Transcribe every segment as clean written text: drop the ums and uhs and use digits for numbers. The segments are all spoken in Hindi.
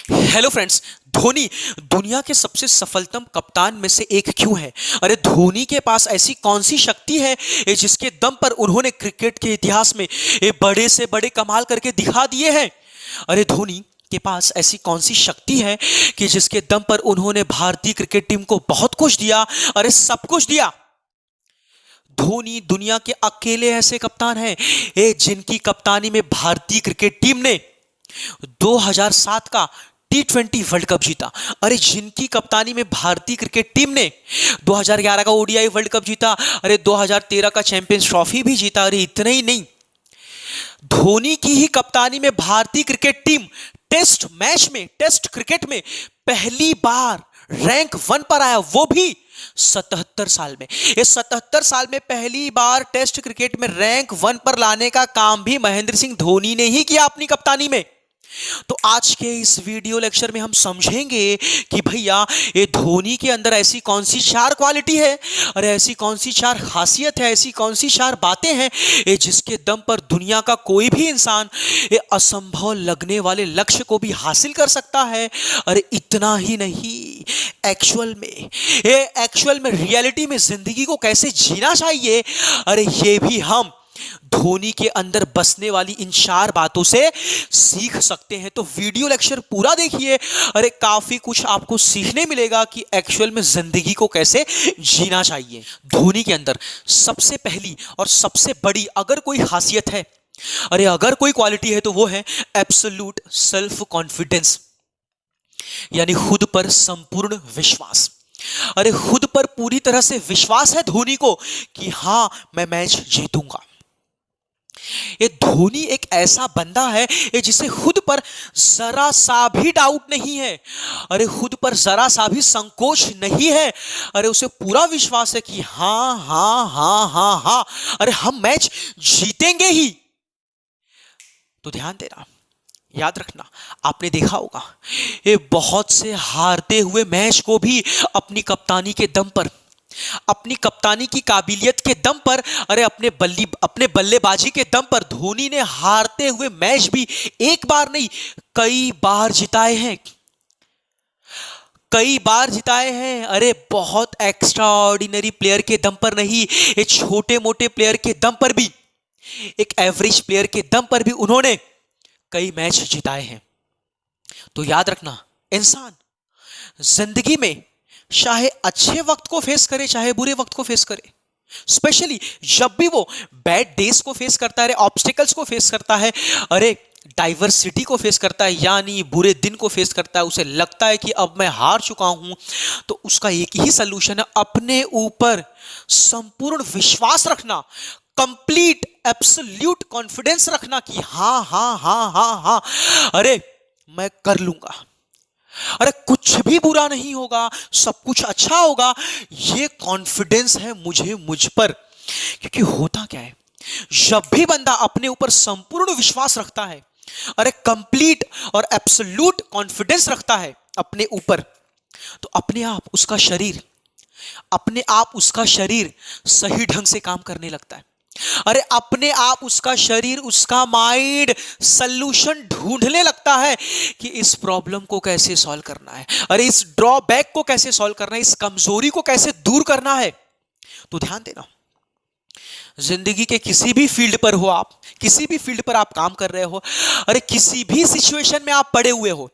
Hello friends. धोनी दुनिया के सबसे सफलतम कप्तान में से एक क्यों है? अरे धोनी के पास ऐसी कौन सी शक्ति है जिसके दम पर उन्होंने क्रिकेट के इतिहास में ये बड़े से बड़े कमाल करके दिखा दिए हैं। अरे धोनी के पास ऐसी कौन सी शक्ति है कि जिसके दम पर उन्होंने भारतीय क्रिकेट टीम को बहुत कुछ दिया। अरे सब कुछ दिया। धोनी दुनिया के अकेले ऐसे कप्तान हैं जिनकी कप्तानी में भारतीय क्रिकेट टीम ने 2007 का T20 वर्ल्ड कप जीता। अरे जिनकी कप्तानी में भारतीय क्रिकेट टीम ने 2011 का ओडीआई वर्ल्ड कप जीता। अरे 2013 का चैंपियंस ट्रॉफी भी जीता। अरे इतना ही नहीं, धोनी की ही कप्तानी में भारतीय क्रिकेट टीम टेस्ट मैच में, टेस्ट क्रिकेट में पहली बार रैंक 1 पर आया, वो भी 77 साल में। इस 77 साल में पहली बार टेस्ट क्रिकेट में रैंक 1 पर लाने का काम भी महेंद्र सिंह धोनी ने ही किया अपनी कप्तानी में। तो आज के इस वीडियो लेक्चर में हम समझेंगे कि भैया ये धोनी के अंदर ऐसी कौन सी 4 क्वालिटी है, और ऐसी कौन सी 4 खासियत है, ऐसी कौन सी 4 बातें हैं ये जिसके दम पर दुनिया का कोई भी इंसान ये असंभव लगने वाले लक्ष्य को भी हासिल कर सकता है। अरे इतना ही नहीं, एक्चुअल में रियलिटी में जिंदगी को कैसे जीना चाहिए, अरे ये भी हम धोनी के अंदर बसने वाली इन 4 बातों से सीख सकते हैं। तो वीडियो लेक्चर पूरा देखिए। अरे काफी कुछ आपको सीखने मिलेगा कि एक्चुअल में जिंदगी को कैसे जीना चाहिए। धोनी के अंदर सबसे पहली और सबसे बड़ी अगर कोई खासियत है, अरे अगर कोई क्वालिटी है तो वो है एब्सोल्यूट सेल्फ कॉन्फिडेंस, यानी खुद पर संपूर्ण विश्वास। अरे खुद पर पूरी तरह से विश्वास है धोनी को कि हां मैं मैच जीतूंगा। ये धोनी एक ऐसा बंदा है जिसे खुद पर जरा सा भी डाउट नहीं है। अरे खुद पर जरा सा भी संकोच नहीं है। अरे उसे पूरा विश्वास है कि हां हां हां हां हां, अरे हम मैच जीतेंगे ही। तो ध्यान देना, याद रखना, आपने देखा होगा ये बहुत से हारते हुए मैच को भी अपनी कप्तानी के दम पर, अपनी कप्तानी की काबिलियत के दम पर, अरे अपने बल्लेबाजी के दम पर धोनी ने हारते हुए मैच भी एक बार नहीं कई बार जिताए हैं, कई बार जिताए हैं। अरे बहुत एक्स्ट्रा ऑर्डिनरी प्लेयर के दम पर नहीं, एक छोटे मोटे प्लेयर के दम पर भी, एक एवरेज प्लेयर के दम पर भी उन्होंने कई मैच जिताए हैं। तो याद रखना, इंसान जिंदगी में चाहे अच्छे वक्त को फेस करे चाहे बुरे वक्त को फेस करे, स्पेशली जब भी वो बैड डेज को फेस करता है, ऑब्स्टिकल्स को फेस करता है, अरे डाइवर्सिटी को फेस करता है, यानी बुरे दिन को फेस करता है, उसे लगता है कि अब मैं हार चुका हूं, तो उसका एक ही सलूशन है, अपने ऊपर संपूर्ण विश्वास रखना, कंप्लीट एब्सोल्यूट कॉन्फिडेंस रखना कि हां हां हां हां हां, अरे मैं कर लूंगा, अरे कुछ भी बुरा नहीं होगा, सब कुछ अच्छा होगा। ये कॉन्फिडेंस है मुझ पर। क्योंकि होता क्या है, जब भी बंदा अपने ऊपर संपूर्ण विश्वास रखता है, अरे कंप्लीट और एब्सोल्यूट कॉन्फिडेंस रखता है अपने ऊपर, तो अपने आप उसका शरीर सही ढंग से काम करने लगता है। अरे अपने आप उसका शरीर, उसका माइंड सल्यूशन ढूंढने लगता है कि इस प्रॉब्लम को कैसे सॉल्व करना है, अरे इस ड्रॉबैक को कैसे सॉल्व करना है, इस कमजोरी को कैसे दूर करना है। तो ध्यान देना, जिंदगी के किसी भी फील्ड पर हो आप, किसी भी फील्ड पर आप काम कर रहे हो, अरे किसी भी सिचुएशन में आप पड़े हुए हो,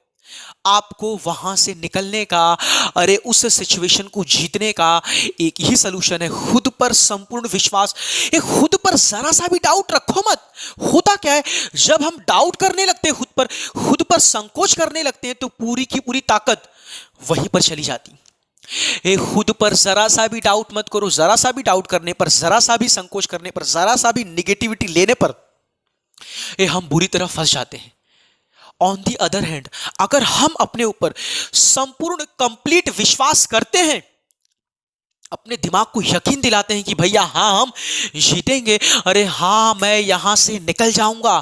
आपको वहां से निकलने का, अरे उस सिचुएशन को जीतने का एक ही सलूशन है, खुद पर संपूर्ण विश्वास। ये खुद पर जरा सा भी डाउट रखो मत। होता क्या है, जब हम डाउट करने लगते हैं, खुद पर संकोच करने लगते हैं, तो पूरी की पूरी ताकत वहीं पर चली जाती। ये खुद पर जरा सा भी डाउट मत करो। जरा सा भी डाउट करने पर, जरा सा भी संकोच करने पर, जरा सा भी निगेटिविटी लेने पर ये हम बुरी तरह फंस जाते हैं। ऑन दी अदर हैंड, अगर हम अपने ऊपर संपूर्ण कंप्लीट विश्वास करते हैं, अपने दिमाग को यकीन दिलाते हैं कि भैया हां हम जीतेंगे, अरे हां मैं यहां से निकल जाऊंगा,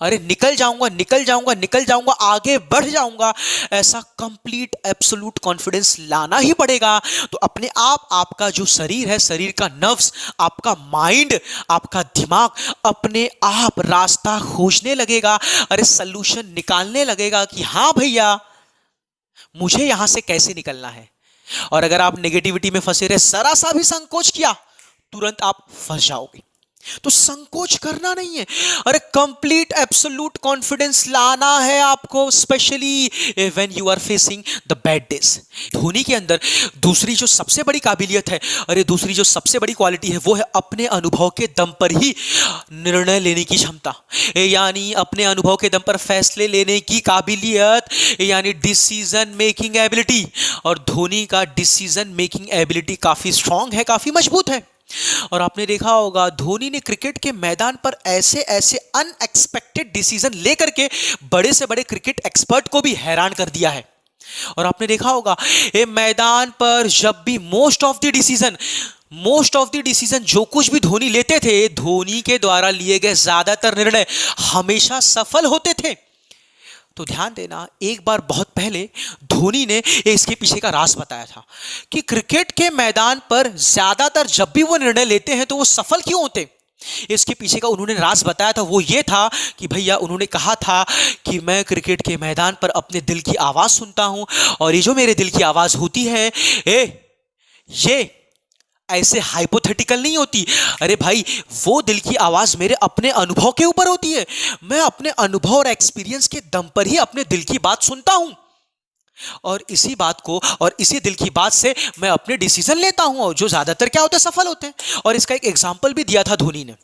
अरे निकल जाऊंगा, निकल जाऊंगा, निकल जाऊंगा, आगे बढ़ जाऊंगा, ऐसा कंप्लीट एब्सोल्यूट कॉन्फिडेंस लाना ही पड़ेगा। तो अपने आप आपका जो शरीर है, शरीर का नर्व्स, आपका माइंड, आपका दिमाग अपने आप रास्ता खोजने लगेगा, अरे सल्यूशन निकालने लगेगा कि हाँ भैया मुझे यहां से कैसे निकलना है। और अगर आप नेगेटिविटी में फंसे रहे, जरा सा भी संकोच किया, तुरंत आप फंस जाओगे। तो संकोच करना नहीं है, अरे कंप्लीट एब्सोल्यूट कॉन्फिडेंस लाना है आपको, specially when you are facing the bad days. Dhoni के अंदर दूसरी जो सबसे बड़ी काबिलियत है, अरे दूसरी जो सबसे बड़ी क्वालिटी है, वो है अपने अनुभव के दम पर ही निर्णय लेने की क्षमता, यानी अपने अनुभव के दम पर फैसले लेने की काबिलियत, यानी डिसीजन मेकिंग एबिलिटी। और धोनी का डिसीजन मेकिंग एबिलिटी काफी स्ट्रांग है, काफी मजबूत है। और आपने देखा होगा धोनी ने क्रिकेट के मैदान पर ऐसे ऐसे अनएक्सपेक्टेड डिसीजन लेकर के बड़े से बड़े क्रिकेट एक्सपर्ट को भी हैरान कर दिया है। और आपने देखा होगा ये मैदान पर जब भी मोस्ट ऑफ द डिसीजन जो कुछ भी धोनी लेते थे, धोनी के द्वारा लिए गए ज्यादातर निर्णय हमेशा सफल होते थे। तो ध्यान देना, एक बार बहुत पहले धोनी ने इसके पीछे का राज बताया था कि क्रिकेट के मैदान पर ज्यादातर जब भी वो निर्णय लेते हैं तो वो सफल क्यों होते। इसके पीछे का उन्होंने राज बताया था, वो ये था कि भैया उन्होंने कहा था कि मैं क्रिकेट के मैदान पर अपने दिल की आवाज सुनता हूं, और ये जो मेरे दिल की आवाज होती है ये ऐसे हाइपोथेटिकल नहीं होती। अरे भाई वो दिल की आवाज मेरे अपने अनुभव के ऊपर होती है, मैं अपने अनुभव और एक्सपीरियंस के दम पर ही अपने दिल की बात सुनता हूं, और इसी बात को और इसी दिल की बात से मैं अपने डिसीजन लेता हूं, और जो ज्यादातर क्या होते हैं, सफल होते हैं। और इसका एक एग्जाम्पल भी दिया था धोनी ने।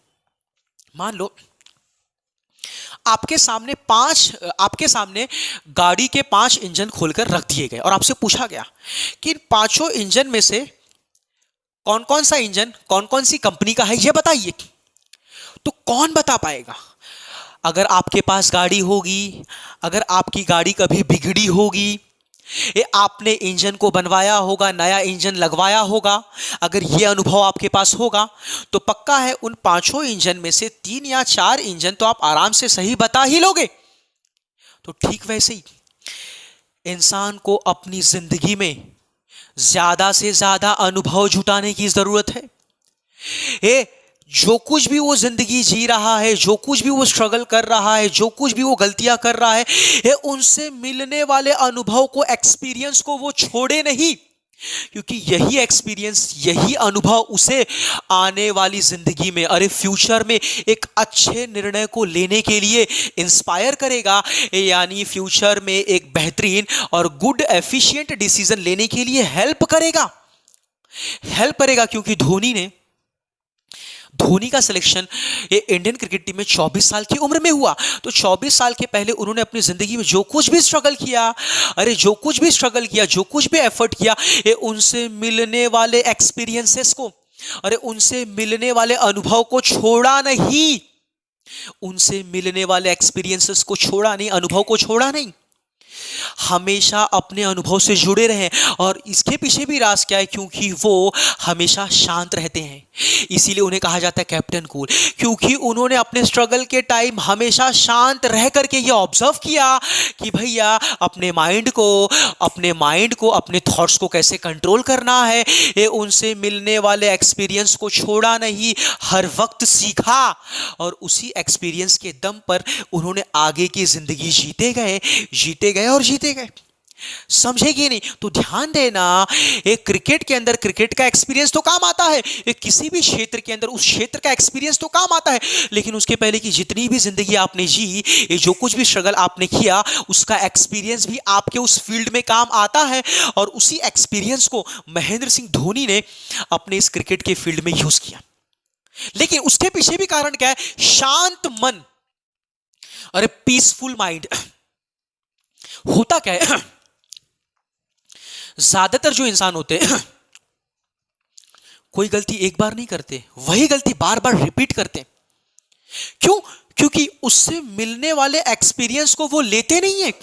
मान लो आपके सामने गाड़ी के 5 इंजन खोलकर रख दिए गए और आपसे पूछा गया कि इन 5 इंजन में से कौन कौन सा इंजन कौन कौन सी कंपनी का है, ये बताइए। तो कौन बता पाएगा। अगर आपके पास गाड़ी होगी, अगर आपकी गाड़ी कभी बिगड़ी होगी, ये आपने इंजन को बनवाया होगा, नया इंजन लगवाया होगा, अगर ये अनुभव आपके पास होगा तो पक्का है उन 5 इंजन में से 3 या 4 इंजन तो आप आराम से सही बता ही लोगे। तो ठीक वैसे ही इंसान को अपनी जिंदगी में ज्यादा से ज्यादा अनुभव जुटाने की जरूरत है। ये जो कुछ भी वो जिंदगी जी रहा है, जो कुछ भी वो स्ट्रगल कर रहा है, जो कुछ भी वो गलतियां कर रहा है, ये उनसे मिलने वाले अनुभव को, एक्सपीरियंस को वो छोड़े नहीं, क्योंकि यही एक्सपीरियंस, यही अनुभव उसे आने वाली जिंदगी में, अरे फ्यूचर में एक अच्छे निर्णय को लेने के लिए इंस्पायर करेगा, यानी फ्यूचर में एक बेहतरीन और गुड एफिशिएंट डिसीजन लेने के लिए हेल्प करेगा। क्योंकि धोनी का सिलेक्शन ये इंडियन क्रिकेट टीम में 24 साल की उम्र में हुआ। तो 24 साल के पहले उन्होंने अपनी जिंदगी में जो कुछ भी स्ट्रगल किया, जो कुछ भी एफर्ट किया, ये उनसे मिलने वाले एक्सपीरियंसेस को, उनसे मिलने वाले अनुभव को छोड़ा नहीं, अनुभव को छोड़ा नहीं। हमेशा अपने अनुभव से जुड़े रहें। और इसके पीछे भी राज क्या है, क्योंकि वो हमेशा शांत रहते हैं, इसीलिए उन्हें कहा जाता है कैप्टन कूल, क्योंकि उन्होंने अपने स्ट्रगल के टाइम हमेशा शांत रह करके ये ऑब्जर्व किया कि भैया अपने माइंड को अपने थॉट्स को कैसे कंट्रोल करना है। ये उनसे मिलने वाले एक्सपीरियंस को छोड़ा नहीं, हर वक्त सीखा, और उसी एक्सपीरियंस के दम पर उन्होंने आगे की जिंदगी जीते गए। समझेगी नहीं। तो ध्यान देना, एक क्रिकेट के अंदर क्रिकेट का एक्सपीरियंस तो काम आता है, एक किसी भी क्षेत्र के अंदर उस क्षेत्र का एक्सपीरियंस तो काम आता है, लेकिन उसके पहले की जितनी भी जिंदगी आपने जी, ये जो कुछ भी स्ट्रगल आपने किया, उसका एक्सपीरियंस भी आपके उस फील्ड में काम आता है। और उसी एक्सपीरियंस को महेंद्र सिंह धोनी ने अपने इस क्रिकेट के फील्ड में यूज किया। लेकिन उसके पीछे भी कारण क्या है, शांत मन, पीसफुल माइंड। होता क्या है, ज्यादातर जो इंसान होते हैं कोई गलती एक बार नहीं करते, वही गलती बार बार रिपीट करते हैं। क्यों? क्योंकि उससे मिलने वाले एक्सपीरियंस को वो लेते नहीं है,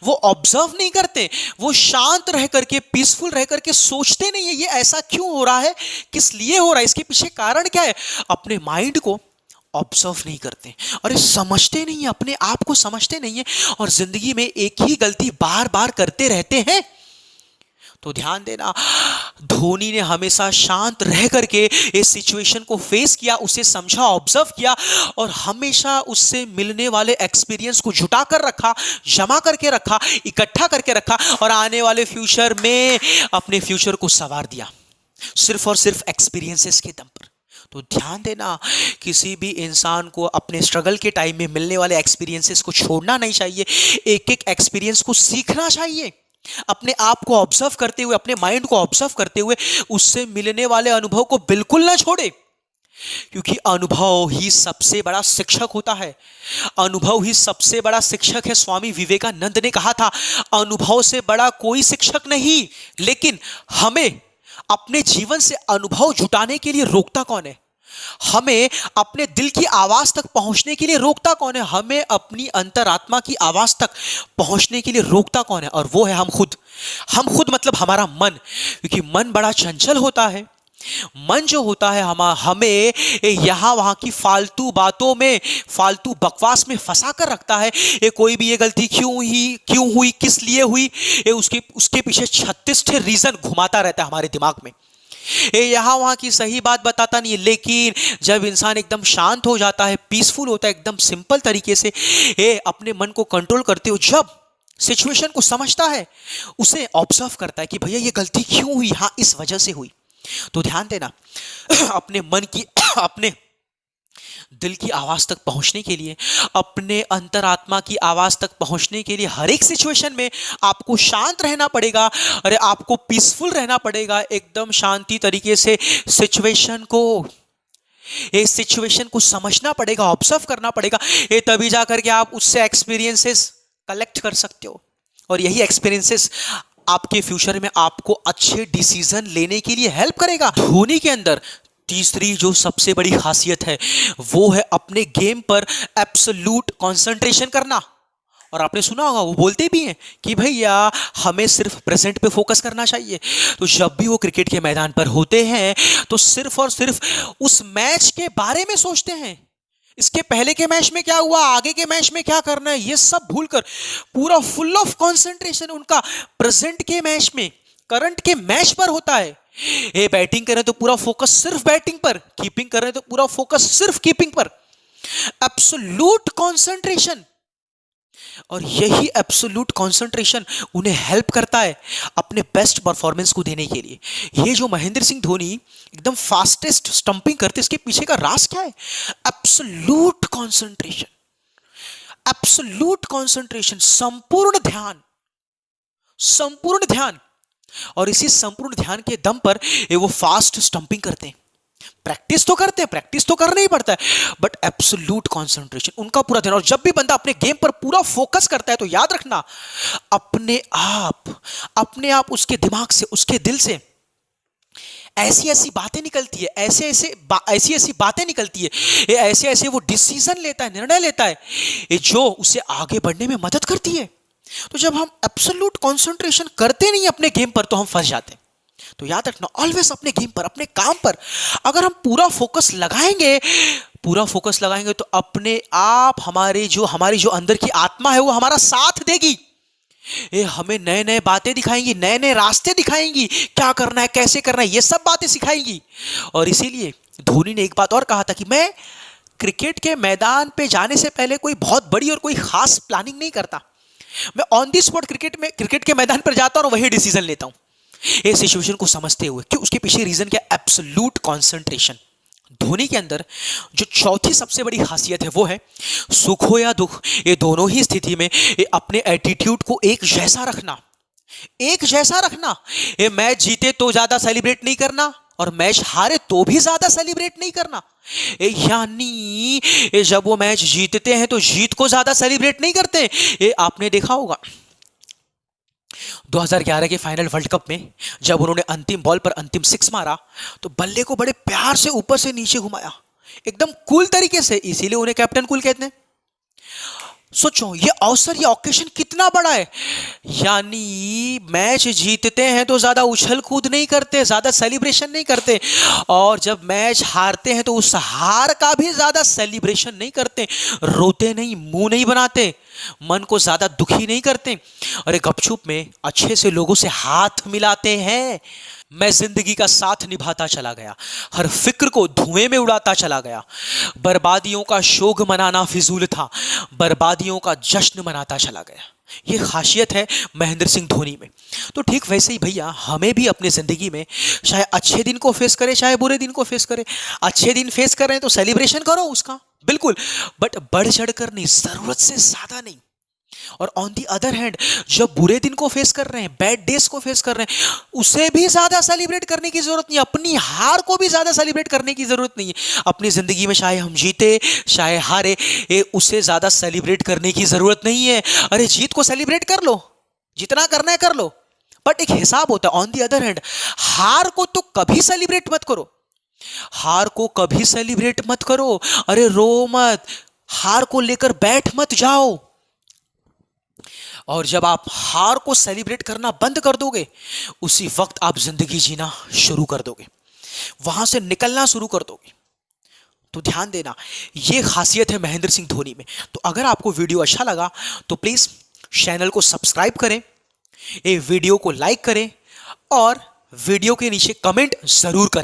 वो ऑब्जर्व नहीं करते, वो शांत रह करके, पीसफुल रह करके सोचते नहीं है ये ऐसा क्यों हो रहा है, किस लिए हो रहा है, इसके पीछे कारण क्या है। अपने माइंड को ऑब्जर्व नहीं करते, अरे समझते नहीं है, अपने आप को समझते नहीं है और जिंदगी में एक ही गलती बार बार करते रहते हैं। तो ध्यान देना, धोनी ने हमेशा शांत रह करके इस सिचुएशन को फेस किया, उसे समझा, ऑब्जर्व किया और हमेशा उससे मिलने वाले एक्सपीरियंस को जुटा कर रखा, जमा करके रखा, इकट्ठा करके रखा और आने वाले फ्यूचर में अपने फ्यूचर को संवार दिया, सिर्फ और सिर्फ एक्सपीरियंसेस के दम पर। तो ध्यान देना, किसी भी इंसान को अपने स्ट्रगल के टाइम में मिलने वाले एक्सपीरियंसेस को छोड़ना नहीं चाहिए, एक एक एक्सपीरियंस को सीखना चाहिए, अपने आप को ऑब्जर्व करते हुए, अपने माइंड को ऑब्जर्व करते हुए उससे मिलने वाले अनुभव को बिल्कुल ना छोड़े, क्योंकि अनुभव ही सबसे बड़ा शिक्षक होता है। अनुभव ही सबसे बड़ा शिक्षक है। स्वामी विवेकानंद ने कहा था, अनुभव से बड़ा कोई शिक्षक नहीं, लेकिन हमें अपने जीवन से अनुभव जुटाने के लिए रोकता कौन है? हमें अपने दिल की आवाज तक पहुंचने के लिए रोकता कौन है? हमें अपनी अंतरात्मा की आवाज तक पहुंचने के लिए रोकता कौन है? और वो है हम खुद। हम खुद मतलब हमारा मन, क्योंकि मन बड़ा चंचल होता है। मन जो होता है हमें यहां वहां की फालतू बातों में, फालतू बकवास में फंसा कर रखता है। ये कोई भी ये गलती क्यों हुई, किस लिए हुई, ये उसके पीछे 36 रीजन घुमाता रहता है हमारे दिमाग में। ये यहां वहां की सही बात बताता नहीं है। लेकिन जब इंसान एकदम शांत हो जाता है, पीसफुल होता है, एकदम सिंपल तरीके से ये अपने मन को कंट्रोल करते हो, जब सिचुएशन को समझता है, उसे ऑब्जर्व करता है कि भैया ये गलती क्यों हुई, हाँ इस वजह से हुई। तो ध्यान देना, अपने मन की, अपने दिल की आवाज तक पहुंचने के लिए, अपने अंतरात्मा की आवाज तक पहुंचने के लिए हर एक सिचुएशन में आपको शांत रहना पड़ेगा। अरे आपको पीसफुल रहना पड़ेगा, एकदम शांति तरीके से सिचुएशन को समझना पड़ेगा, ऑब्जर्व करना पड़ेगा। ये तभी जाकर के आप उससे एक्सपीरियंसेस कलेक्ट कर सकते हो और यही एक्सपीरियंसेस आपके फ्यूचर में आपको अच्छे डिसीजन लेने के लिए हेल्प करेगा। धोनी के अंदर तीसरी जो सबसे बड़ी खासियत है वो है अपने गेम पर एब्सोल्यूट कंसंट्रेशन करना। और आपने सुना होगा, वो बोलते भी हैं कि भैया हमें सिर्फ प्रेजेंट पे फोकस करना चाहिए। तो जब भी वो क्रिकेट के मैदान पर होते हैं तो सिर्फ और सिर्फ उस मैच के बारे में सोचते हैं। इसके पहले के मैच में क्या हुआ, आगे के मैच में क्या करना है, ये सब भूलकर पूरा फुल ऑफ कंसंट्रेशन उनका प्रेजेंट के मैच में, करंट के मैच पर होता है। ये बैटिंग कर रहे तो पूरा फोकस सिर्फ बैटिंग पर, कीपिंग कर रहे तो पूरा फोकस सिर्फ कीपिंग पर, एब्सोल्यूट कंसंट्रेशन। और यही एब्सोल्यूट कंसंट्रेशन उन्हें हेल्प करता है अपने बेस्ट परफॉर्मेंस को देने के लिए। ये जो महेंद्र सिंह धोनी एकदम फास्टेस्ट स्टंपिंग करते, इसके पीछे का राज क्या है? एब्सोल्यूट कंसंट्रेशन, एब्सोल्यूट कंसंट्रेशन, संपूर्ण ध्यान, संपूर्ण ध्यान। और इसी संपूर्ण ध्यान के दम पर ये वो फास्ट स्टंपिंग करते हैं। प्रैक्टिस तो करते हैं, प्रैक्टिस तो करना ही पड़ता है, बट एब्सोल्यूट कंसंट्रेशन, उनका पूरा ध्यान। और जब भी बंदा अपने गेम पर पूरा फोकस करता है तो याद रखना, अपने आप उसके दिमाग से, उसके दिल से ऐसी ऐसी बातें निकलती है, ऐसी ऐसी बातें निकलती है, ये ऐसे ऐसे वो डिसीजन लेता है, निर्णय लेता है, ये जो उसे आगे बढ़ने में मदद करती है। तो जब हम एब्सोल्यूट कंसंट्रेशन करते नहीं अपने गेम पर तो हम फंस जाते हैं। तो याद रखना, ऑलवेज अपने गेम पर, अपने काम पर अगर हम पूरा फोकस लगाएंगे तो अपने आप हमारी जो अंदर की आत्मा है वो हमारा साथ देगी। ये हमें नए नए बातें दिखाएंगी, नए नए रास्ते दिखाएंगी, क्या करना है, कैसे करना है, ये सब बातें सिखाएंगी। और इसीलिए धोनी ने एक बात और कहा था कि मैं क्रिकेट के मैदान पे जाने से पहले कोई बहुत बड़ी और कोई खास प्लानिंग नहीं करता, मैं ऑन दी स्पॉट क्रिकेट के मैदान पर जाता हूं और वही डिसीजन लेता हूं, ये सिचुएशन को समझते हुए। क्यों? उसके पीछे रीजन क्या? Absolute concentration. धोनी के अंदर जो चौथी सबसे बड़ी खासियत है वो है सुख हो या दुख, ये दोनों ही स्थिति में ये अपने एटीट्यूड को एक जैसा रखना, एक जैसा रखना। ये मैच जीते तो ज्यादा सेलिब्रेट नहीं करना और मैच हारे तो भी ज्यादा सेलिब्रेट नहीं करना। यानी जब वो मैच जीतते हैं तो जीत को ज्यादा सेलिब्रेट नहीं करते। ये आपने देखा होगा 2011 के फाइनल वर्ल्ड कप में जब उन्होंने अंतिम बॉल पर अंतिम सिक्स मारा तो बल्ले को बड़े प्यार से ऊपर से नीचे घुमाया, एकदम कूल तरीके से, इसीलिए उन्हें कैप्टन कूल कहते हैं। सोचो ये अवसर, ये ऑकेशन कितना बड़ा है। यानी मैच जीतते हैं तो ज्यादा उछल कूद नहीं करते, ज्यादा सेलिब्रेशन नहीं करते, और जब मैच हारते हैं तो उस हार का भी ज्यादा सेलिब्रेशन नहीं करते, रोते नहीं, मुंह नहीं बनाते, मन को ज्यादा दुखी नहीं करते। अरे गपचुप में अच्छे से लोगों से हाथ मिलाते हैं। मैं जिंदगी का साथ निभाता चला गया, हर फिक्र को धुएं में उड़ाता चला गया। बर्बादियों का शोग मनाना फिजूल था, बर्बादियों का जश्न मनाता चला गया। ये खासियत है महेंद्र सिंह धोनी में। तो ठीक वैसे ही भैया हमें भी अपनी जिंदगी में चाहे अच्छे दिन को फेस करें चाहे बुरे दिन को फेस करें, अच्छे दिन फेस कर रहे हैं तो सेलिब्रेशन करो उसका, बिल्कुल, बट बढ़ चढ़ कर नहीं, जरूरत से ज्यादा नहीं। और ऑन दी अदर हैंड जब बुरे दिन को फेस कर रहे हैं, बैड डेज को फेस कर रहे हैं, उसे भी ज्यादा सेलिब्रेट करने की जरूरत नहीं, अपनी हार को भी ज्यादा सेलिब्रेट करने की जरूरत नहीं है। अपनी जिंदगी में चाहे हम जीते चाहे हारे, उसे ज्यादा सेलिब्रेट करने की जरूरत नहीं है। अरे जीत को सेलिब्रेट कर लो, जितना करना है कर लो, बट एक हिसाब होता है। ऑन दी अदर हैंड हार को तो कभी सेलिब्रेट मत करो, हार को कभी सेलिब्रेट मत करो। अरे रो मत, हार को लेकर बैठ मत जाओ। और जब आप हार को सेलिब्रेट करना बंद कर दोगे, उसी वक्त आप जिंदगी जीना शुरू कर दोगे, वहां से निकलना शुरू कर दोगे। तो ध्यान देना, ये खासियत है महेंद्र सिंह धोनी में। तो अगर आपको वीडियो अच्छा लगा तो प्लीज चैनल को सब्सक्राइब करें, ये वीडियो को लाइक करें और वीडियो के नीचे कमेंट जरूर करें।